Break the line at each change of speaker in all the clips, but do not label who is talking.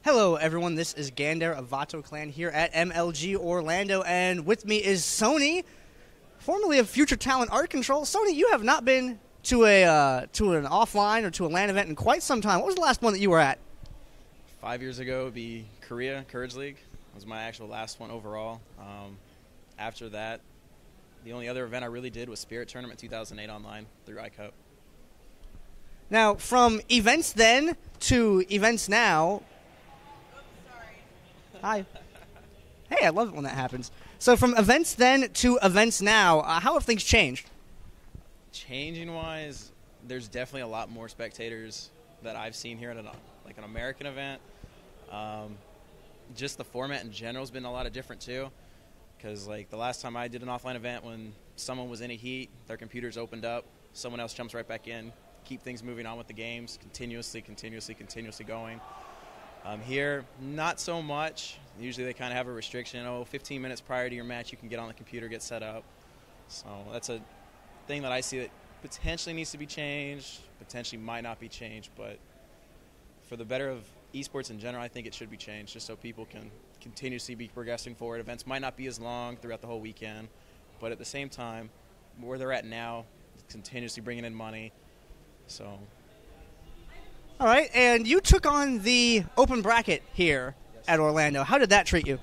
Hello, everyone. This is Gander of VATOCLAN here at MLG Orlando, and with me is Sony, formerly of Future Talent Art Control. Sony, you have not been to an offline or to a LAN event in quite some time. What was the last one that you were at?
5 years ago would be Korea Courage League. It was my actual last one overall. After that, the only other event I really did was Spirit Tournament 2008 online through iCup.
Now, from events then to events now. Hi. Hey, I love it when that happens. So from events then to events now, how have things changed?
Changing-wise, there's definitely a lot more spectators that I've seen here at an American event. Just the format in general has been a lot of different too. Because the last time I did an offline event, when someone was in a heat, their computers opened up, someone else jumps right back in, keep things moving on with the games, continuously going. Here, not so much. Usually they kind of have a restriction. 15 minutes prior to your match, you can get on the computer, get set up. So that's a thing that I see that potentially needs to be changed, potentially might not be changed, but for the better of esports in general, I think it should be changed just so people can continuously be progressing forward. Events might not be as long throughout the whole weekend, but at the same time, where they're at now, continuously bringing in money. So.
All right, and you took on the open bracket here at Orlando. How did that treat you?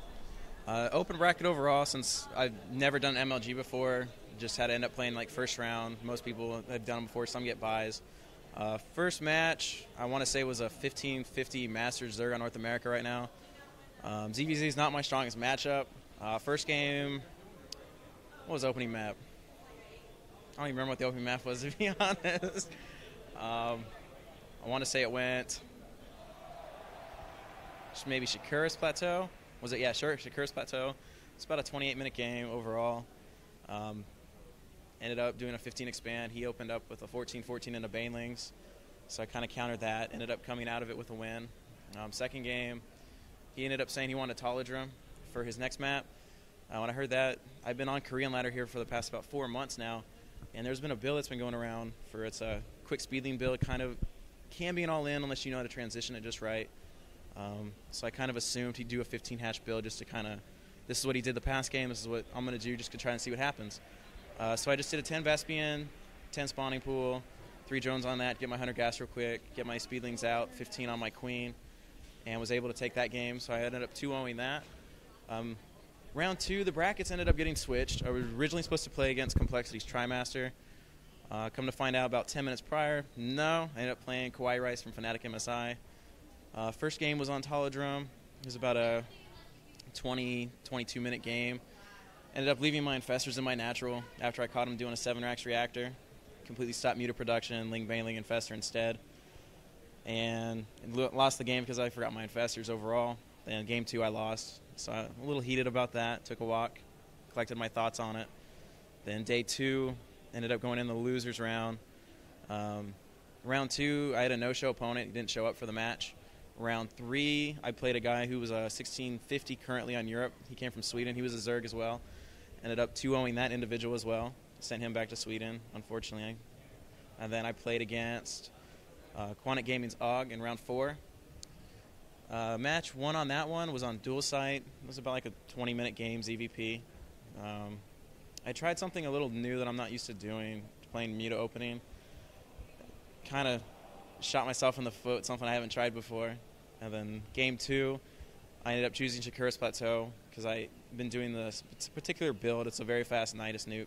Open bracket overall, since I've never done MLG before, just had to end up playing first round. Most people have done them before, some get buys. First match, I want to say, was a 15-50 Masters Zerg on North America right now. ZVZ is not my strongest matchup. First game, what was the opening map? I don't even remember what the opening map was, to be honest. I want to say it went just maybe Shakura's Plateau. Was it? Yeah, sure, Shakura's Plateau. It's about a 28-minute game overall. Ended up doing a 15 expand. He opened up with a 14-14 into Banelings, so I kind of countered that. Ended up coming out of it with a win. Second game, he ended up saying he wanted Tolodrum for his next map. When I heard that, I've been on Korean ladder here for the past about 4 months now, and there's been a build that's been going around for it's a quick speedling build, kind of can be an all-in unless you know how to transition it just right. So I kind of assumed he'd do a 15-hatch build just to kind of, this is what he did the past game, this is what I'm going to do just to try and see what happens. So I just did a 10 Vespian, 10 spawning pool, 3 drones on that, get my 100 gas real quick, get my speedlings out, 15 on my queen, and was able to take that game. So I ended up 2-0ing that. Round 2, the brackets ended up getting switched. I was originally supposed to play against Complexity's Trimaster. Come to find out about 10 minutes prior, no, I ended up playing Kawaii Rice from Fnatic MSI. First game was on Tolodrum. It was about a 22-minute game. Ended up leaving my infestors in my natural after I caught him doing a 7-rax reactor. Completely stopped muted production, Ling Baneling infestor instead. And lost the game because I forgot my infestors overall. Then game 2 I lost. So I'm a little heated about that. Took a walk, collected my thoughts on it. Then day 2, ended up going in the losers round. Round 2, I had a no-show opponent. He didn't show up for the match. Round 3, I played a guy who was a 1650 currently on Europe. He came from Sweden. He was a Zerg as well. Ended up 2-0ing that individual as well. Sent him back to Sweden, unfortunately. And then I played against Quantic Gaming's Og in round 4. Match 1 on that one was on dual site. It was about a 20-minute game, ZVP. I tried something a little new that I'm not used to doing, playing Muta opening. Kind of shot myself in the foot, something I haven't tried before. And then game 2, I ended up choosing Shakura's Plateau because I've been doing this particular build. It's a very fast Nidus nuke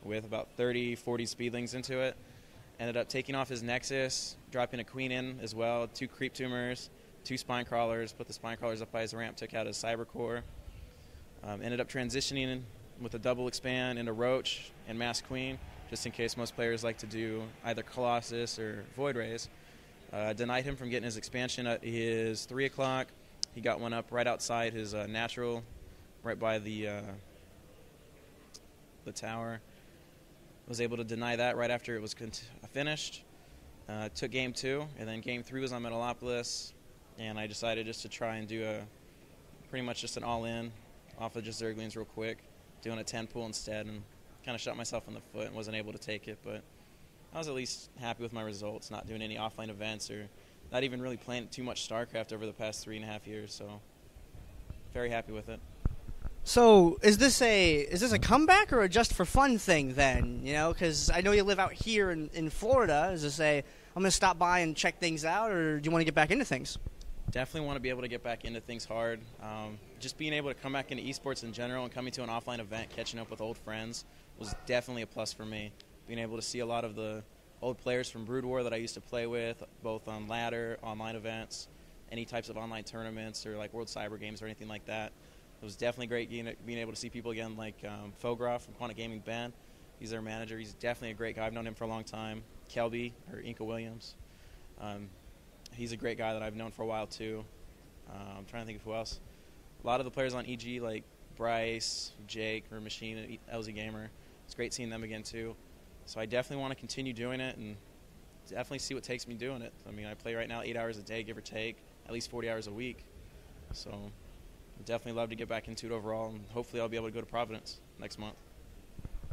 with about 30, 40 speedlings into it. Ended up taking off his Nexus, dropping a queen in as well, 2 creep tumors, 2 spine crawlers, put the spine crawlers up by his ramp, took out his cyber core. Ended up transitioning with a double expand into Roach and Mass Queen, just in case most players like to do either Colossus or Void Rays. Denied him from getting his expansion at his 3 o'clock. He got one up right outside his natural, right by the tower. Was able to deny that right after it was finished. Took game 2, and then game 3 was on Metalopolis, and I decided just to try and do pretty much just an all-in off of just Zerglings real quick, doing a 10 pool instead, and kind of shot myself in the foot and wasn't able to take it, but I was at least happy with my results, not doing any offline events or not even really playing too much StarCraft over the past 3.5 years. So very happy with it.
So is this a comeback or a just for fun thing then? You know, because I know you live out here in Florida. Is this I'm going to stop by and check things out, or do you want to get back into things?
Definitely want to be able to get back into things hard. Just being able to come back into esports in general and coming to an offline event, catching up with old friends was definitely a plus for me. Being able to see a lot of the old players from Brood War that I used to play with, both on ladder, online events, any types of online tournaments or like World Cyber Games or anything like that. It was definitely great being able to see people again like Fogroff from Quantic Gaming Ben. He's their manager. He's definitely a great guy. I've known him for a long time. Kelby, or Inca Williams. He's a great guy that I've known for a while too. I'm trying to think of who else. A lot of the players on EG like Bryce, Jake, or Machine, LZ Gamer. It's great seeing them again too. So I definitely want to continue doing it and definitely see what takes me doing it. I mean, I play right now 8 hours a day, give or take, at least 40 hours a week. So I'd definitely love to get back into it overall, and hopefully I'll be able to go to Providence next month.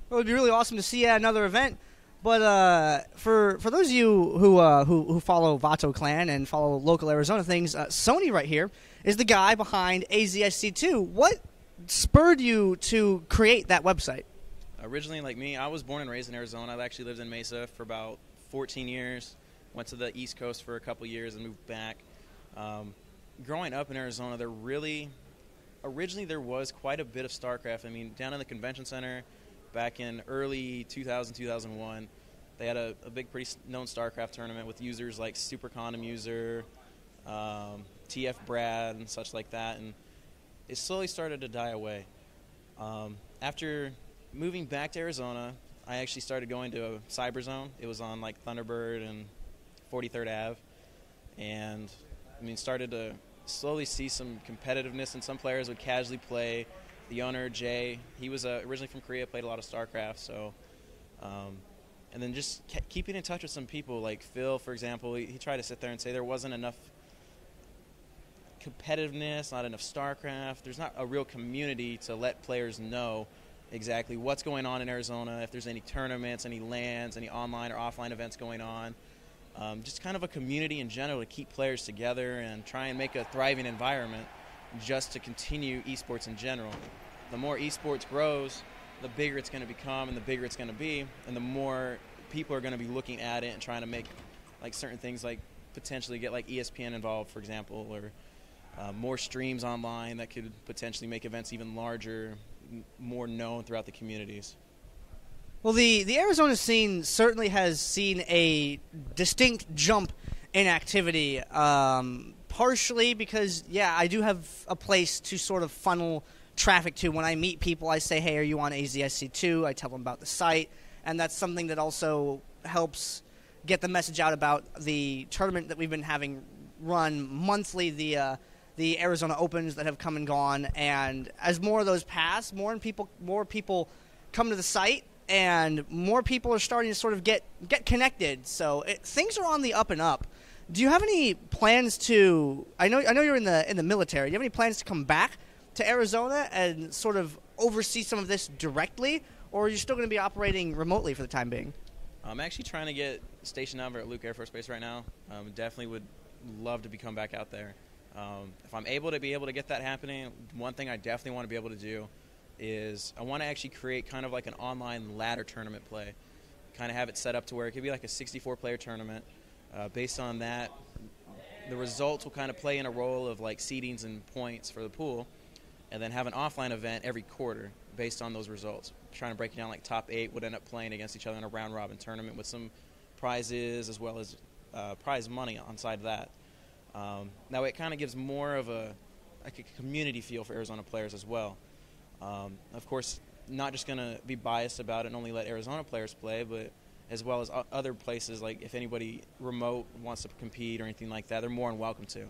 Well, it'd be really awesome to see you at another event. But for those of you who follow VATOCLAN and follow local Arizona things, Sony right here is the guy behind AZSC2. What spurred you to create that website?
Originally, like me, I was born and raised in Arizona. I've actually lived in Mesa for about 14 years. Went to the East Coast for a couple years and moved back. Growing up in Arizona, originally there was quite a bit of StarCraft. I mean, down in the convention center, back in early 2000, 2001, they had a big, pretty known StarCraft tournament with users like Super Condom User, TF Brad, and such like that, and it slowly started to die away. After moving back to Arizona, I actually started going to a cyber zone. It was on like Thunderbird and 43rd Ave, and I mean, started to slowly see some competitiveness, and some players would casually play. The owner, Jay, he was originally from Korea, played a lot of StarCraft, so and then just keeping in touch with some people, like Phil, for example, he tried to sit there and say there wasn't enough competitiveness, not enough StarCraft. There's not a real community to let players know exactly what's going on in Arizona, if there's any tournaments, any LANs, any online or offline events going on. Just kind of a community in general to keep players together and try and make a thriving environment just to continue esports in general. The more esports grows, the bigger it's going to become and the bigger it's going to be, and the more people are going to be looking at it and trying to make like certain things, like potentially get like ESPN involved, for example, or more streams online that could potentially make events even larger, more known throughout the communities.
Well, the Arizona scene certainly has seen a distinct jump in activity, partially because, yeah, I do have a place to sort of funnel traffic to. When I meet people, I say, hey, are you on AZSC2? I tell them about the site, and that's something that also helps get the message out about the tournament that we've been having run monthly, the Arizona Opens that have come and gone. And as more of those pass, more people come to the site, and more people are starting to sort of get connected. So things are on the up and up. Do you have any plans to? I know you're in the military. Do you have any plans to come back to Arizona and sort of oversee some of this directly, or are you still going to be operating remotely for the time being?
I'm actually trying to get stationed over at Luke Air Force Base right now. Definitely would love to come back out there. If I'm able to get that happening, one thing I definitely want to be able to do is I want to actually create kind of like an online ladder tournament play. Kind of have it set up to where it could be like a 64-player tournament. Based on that, the results will kind of play in a role of like seedings and points for the pool, and then have an offline event every quarter based on those results. Trying to break it down, like top 8 would end up playing against each other in a round-robin tournament with some prizes as well as prize money on side of that. Now it kind of gives more of a community feel for Arizona players as well. Of course, not just going to be biased about it and only let Arizona players play, but as well as other places, like if anybody remote wants to compete or anything like that, they're more than welcome to.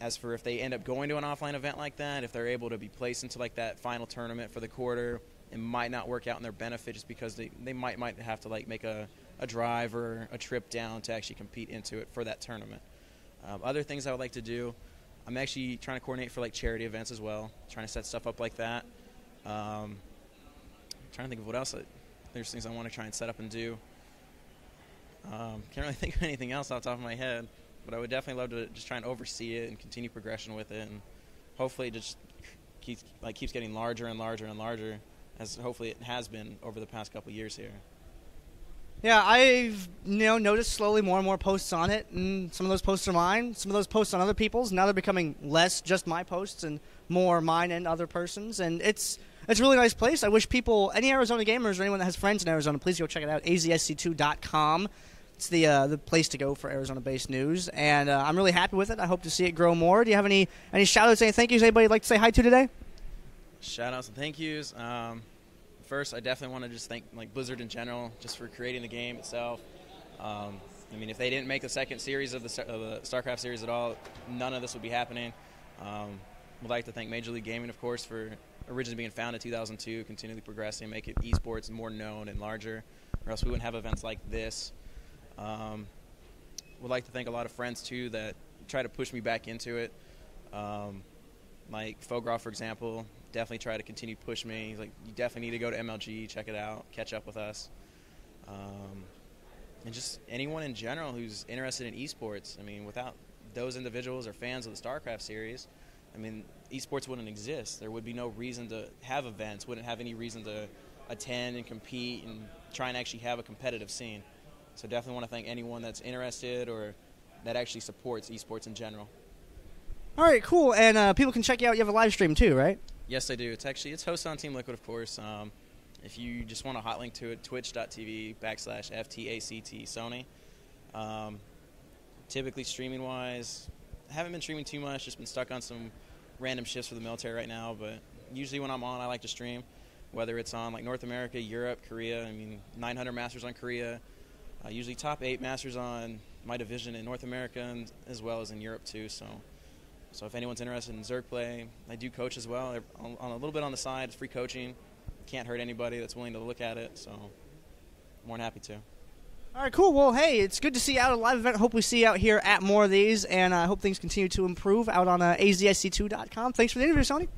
As for if they end up going to an offline event like that, if they're able to be placed into like that final tournament for the quarter, it might not work out in their benefit just because they might have to like make a drive or a trip down to actually compete into it for that tournament. Other things I would like to do, I'm actually trying to coordinate for like charity events as well, trying to set stuff up like that. Trying to think of what else. There's things I want to try and set up and do. Can't really think of anything else off the top of my head. but I would definitely love to just try and oversee it and continue progression with it, and hopefully it just keeps getting larger and larger and larger, as hopefully it has been over the past couple of years here.
Yeah, I've noticed slowly more and more posts on it, and some of those posts are mine, some of those posts on other people's. Now they're becoming less just my posts and more mine and other persons, and it's a really nice place. I wish people, any Arizona gamers or anyone that has friends in Arizona, please go check it out, azsc2.com. It's the place to go for Arizona-based news, and I'm really happy with it. I hope to see it grow more. Do you have any shout-outs, any thank yous anybody would like to say hi to today?
Shout-outs and thank yous. First, I definitely want to just thank Blizzard in general just for creating the game itself. I mean, if they didn't make the second series of the StarCraft series at all, none of this would be happening. Would like to thank Major League Gaming, of course, for originally being founded in 2002, continually progressing, make it esports more known and larger, or else we wouldn't have events like this. Would like to thank a lot of friends, too, that try to push me back into it. Like Fogroff, for example, definitely try to continue to push me. He's like, you definitely need to go to MLG, check it out, catch up with us. And just anyone in general who's interested in esports. I mean, without those individuals or fans of the StarCraft series, I mean, esports wouldn't exist. There would be no reason to have events, wouldn't have any reason to attend and compete and try and actually have a competitive scene. So definitely want to thank anyone that's interested or that actually supports esports in general.
All right, cool. And people can check you out. You have a live stream too, right?
Yes, I do. It's hosted on Team Liquid, of course. If you just want a hot link to it, twitch.tv/FTACT Sony. Typically, streaming-wise, I haven't been streaming too much. Just been stuck on some random shifts for the military right now. But usually when I'm on, I like to stream, whether it's on North America, Europe, Korea. I mean, 900 Masters on Korea. Usually top 8 Masters on my division in North America and as well as in Europe, too. So if anyone's interested in Zerg play, I do coach as well. On a little bit on the side, it's free coaching. Can't hurt anybody that's willing to look at it, so more than happy to.
All right, cool. Well, hey, it's good to see you out at a live event. Hope we see you out here at more of these, and I hope things continue to improve out on azsc2.com. Thanks for the interview, Sony.